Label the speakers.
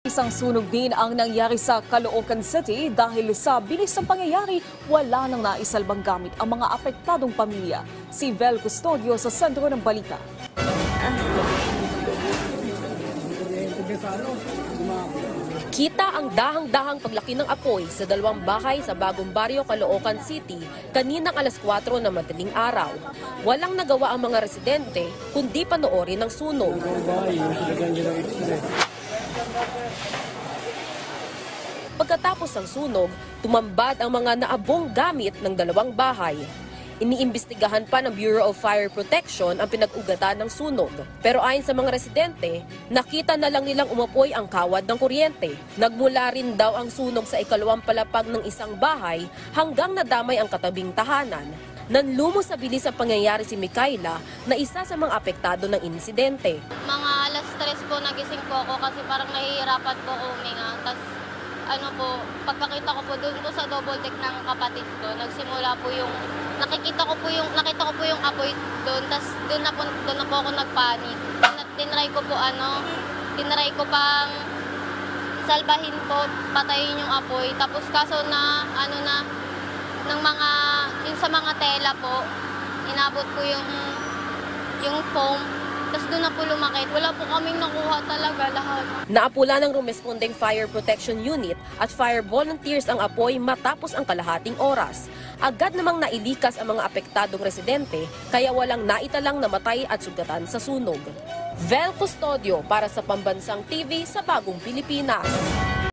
Speaker 1: Isang sunog din ang nangyari sa Caloocan City dahil sa bilis ng pangyayari, wala nang naisalbang gamit ang mga apektadong pamilya. Si Vel Custodio sa sentro ng balita.
Speaker 2: Kita ang dahang-dahang paglaki ng apoy sa dalawang bahay sa Bagong Baryo, Caloocan City kaninang alas 4 ng madaling araw. Walang nagawa ang mga residente kundi panoorin ang sunog. Pagkatapos ng sunog, tumambad ang mga naabong gamit ng dalawang bahay. Iniimbestigahan pa ng Bureau of Fire Protection ang pinag-ugatan ng sunog. Pero ayon sa mga residente, nakita na lang nilang umapoy ang kawad ng kuryente. Nagmula rin daw ang sunog sa ikalawang palapag ng isang bahay hanggang nadamay ang katabing tahanan. Nanlumo sa bilis ang pangyayari si Mikaela na isa sa mga apektado ng insidente.
Speaker 3: Mga alas 3 po nagising po ako kasi parang nahihirapan po huminga. Tapos pagkakita ko po doon po sa double deck ng kapatid ko, nagsimula po yung nakita ko po yung apoy doon, tapos doon na po ako nagpanik. Tinry ko pang salbahin po, patayin yung apoy. Tapos kaso yung sa mga tela po, inabot po yung foam. Tapos doon na po lumakit. Wala po kaming nakuha talaga lahat.
Speaker 2: Naapula ng rumesponding Fire Protection Unit at fire volunteers ang apoy matapos ang kalahating oras. Agad namang nailikas ang mga apektadong residente kaya walang naitalang namatay at sugatan sa sunog. Vel Custodio para sa Pambansang TV sa Bagong Pilipinas.